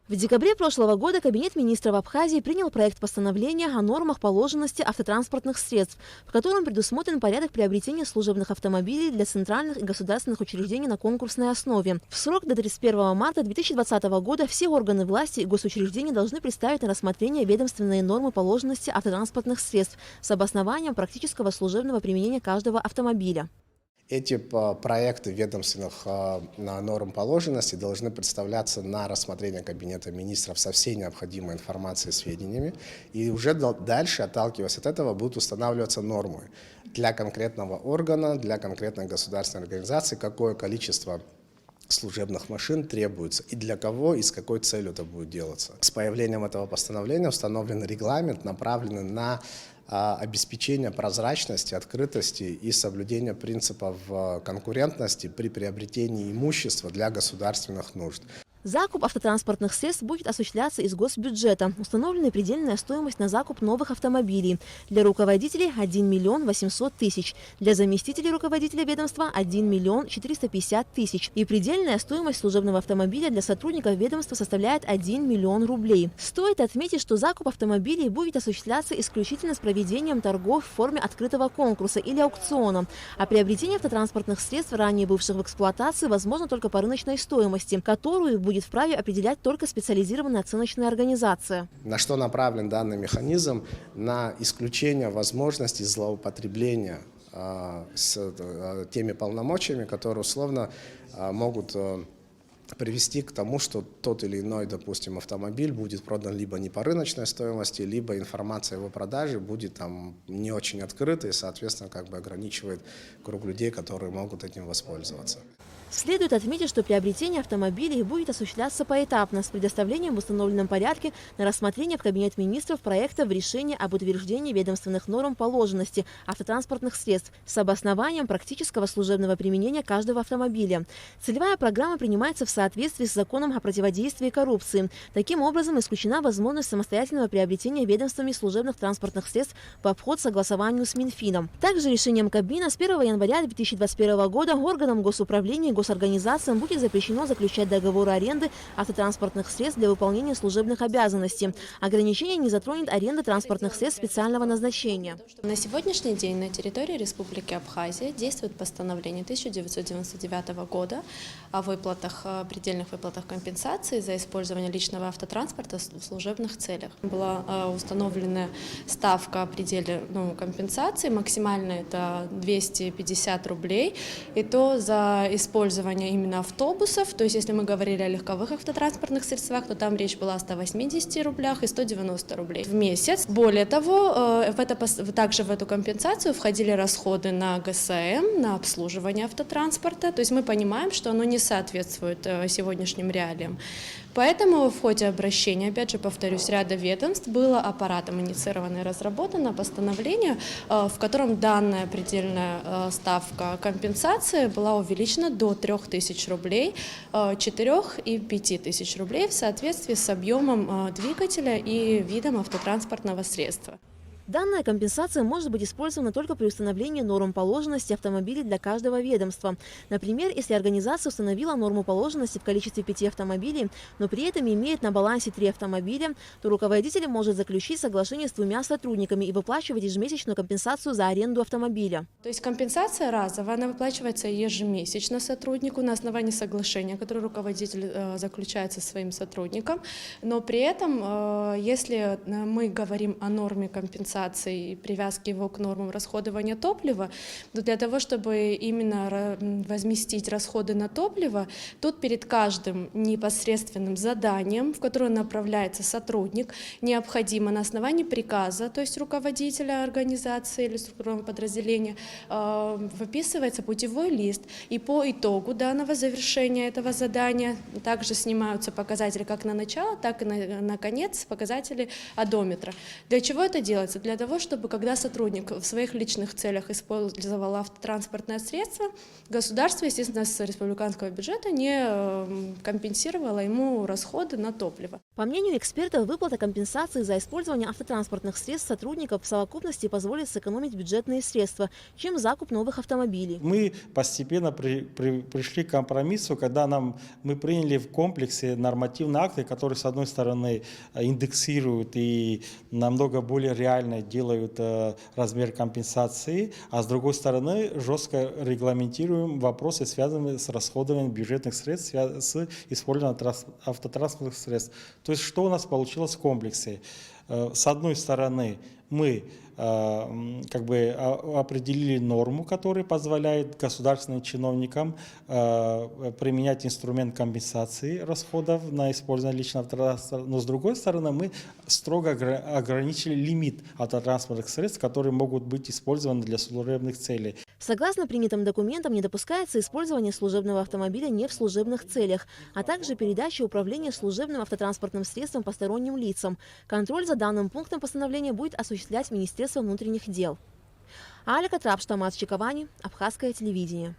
В декабре прошлого года Кабинет министров Абхазии принял проект постановления о нормах положенности автотранспортных средств, в котором предусмотрен порядок приобретения служебных автомобилей для центральных и государственных учреждений на конкурсной основе. В срок до 31 марта 2020 года все органы власти и госучреждения должны представить на рассмотрение ведомственные нормы положенности автотранспортных средств с обоснованием практического служебного применения каждого автомобиля. Эти проекты ведомственных норм положенности должны представляться на рассмотрение Кабинета министров со всей необходимой информацией и сведениями. И уже дальше, отталкиваясь от этого, будут устанавливаться нормы для конкретного органа, для конкретной государственной организации, какое количество служебных машин требуется и для кого и с какой целью это будет делаться. С появлением этого постановления установлен регламент, направленный на обеспечение прозрачности, открытости и соблюдения принципов конкурентности при приобретении имущества для государственных нужд. Закуп автотранспортных средств будет осуществляться из госбюджета. Установлена предельная стоимость на закуп новых автомобилей. Для руководителей 1 миллион 800 тысяч. Для заместителей руководителя ведомства 1 миллион 450 тысяч. И предельная стоимость служебного автомобиля для сотрудников ведомства составляет 1 миллион рублей. Стоит отметить, что закуп автомобилей будет осуществляться исключительно с проведением торгов в форме открытого конкурса или аукциона. А приобретение автотранспортных средств, ранее бывших в эксплуатации, возможно только по рыночной стоимости, которую будет вправе определять только специализированная оценочная организация. На что направлен данный механизм? На исключение возможности злоупотребления с теми полномочиями, которые условно могут привести к тому, что тот или иной, допустим, автомобиль будет продан либо не по рыночной стоимости, либо информация о его продаже будет там не очень открыта и, соответственно, ограничивает круг людей, которые могут этим воспользоваться. Следует отметить, что приобретение автомобилей будет осуществляться поэтапно с предоставлением в установленном порядке на рассмотрение в Кабинет министров проекта в решении об утверждении ведомственных норм положенности автотранспортных средств с обоснованием практического служебного применения каждого автомобиля. Целевая программа принимается в соответствии с законом о противодействии коррупции. Таким образом, исключена возможность самостоятельного приобретения ведомствами служебных транспортных средств в обход согласованию с Минфином. Также решением Кабмина с 1 января 2021 года органам госуправления и госорганизациям будет запрещено заключать договоры аренды автотранспортных средств для выполнения служебных обязанностей. Ограничение не затронет аренды транспортных средств специального назначения. На сегодняшний день на территории Республики Абхазия действует постановление 1999 года о предельных выплатах компенсации за использование личного автотранспорта в служебных целях. Была установлена ставка предела компенсации, максимально это 250 рублей, и то за использование именно автобусов, то есть если мы говорили о легковых автотранспортных средствах, то там речь была о 180 рублях и 190 рублей в месяц. Более того, также в эту компенсацию входили расходы на ГСМ, на обслуживание автотранспорта, то есть мы понимаем, что оно не соответствует сегодняшним реалиям. Поэтому в ходе обращения, опять же повторюсь, ряда ведомств было аппаратом инициировано и разработано постановление, в котором данная предельная ставка компенсации была увеличена до 3000 рублей, 4 и 5000 рублей в соответствии с объемом двигателя и видом автотранспортного средства. Данная компенсация может быть использована только при установлении норм положенности автомобилей для каждого ведомства. Например, если организация установила норму положенности в количестве 5 автомобилей, но при этом имеет на балансе 3 автомобиля, то руководитель может заключить соглашение с 2 сотрудниками и выплачивать ежемесячную компенсацию за аренду автомобиля. То есть компенсация разовая, она выплачивается ежемесячно сотруднику на основании соглашения, которое руководитель заключает со своим сотрудником. Но при этом, если мы говорим о норме компенсации, и привязки его к нормам расходования топлива, то для того, чтобы именно возместить расходы на топливо, тут перед каждым непосредственным заданием, в которое направляется сотрудник, необходимо на основании приказа, то есть руководителя организации или структурного подразделения, выписывается путевой лист, и по итогу данного завершения этого задания также снимаются показатели как на начало, так и на конец показатели одометра. Для чего это делается? для того, чтобы когда сотрудник в своих личных целях использовал автотранспортное средство, государство, естественно, с республиканского бюджета не компенсировало ему расходы на топливо. По мнению экспертов, выплата компенсации за использование автотранспортных средств сотрудников в совокупности позволит сэкономить бюджетные средства, чем закуп новых автомобилей. Мы постепенно пришли к компромиссу, когда мы приняли в комплексе нормативные акты, которые, с одной стороны, индексируют и намного более реально делают размер компенсации, а с другой стороны, жестко регламентируем вопросы, связанные с расходованием бюджетных средств, с использованием автотранспортных средств. То есть, что у нас получилось в комплексе? С одной стороны, мы определили норму, которая позволяет государственным чиновникам применять инструмент компенсации расходов на использование личного автотранспорта. Но с другой стороны, мы строго ограничили лимит автотранспортных средств, которые могут быть использованы для служебных целей. Согласно принятым документам, не допускается использование служебного автомобиля не в служебных целях, а также передача управления служебным автотранспортным средством посторонним лицам. Контроль за данным пунктом постановления будет осуществлять Министерство внутренних дел. Аля Катрап, Штамат Чиковани, Абхазское телевидение.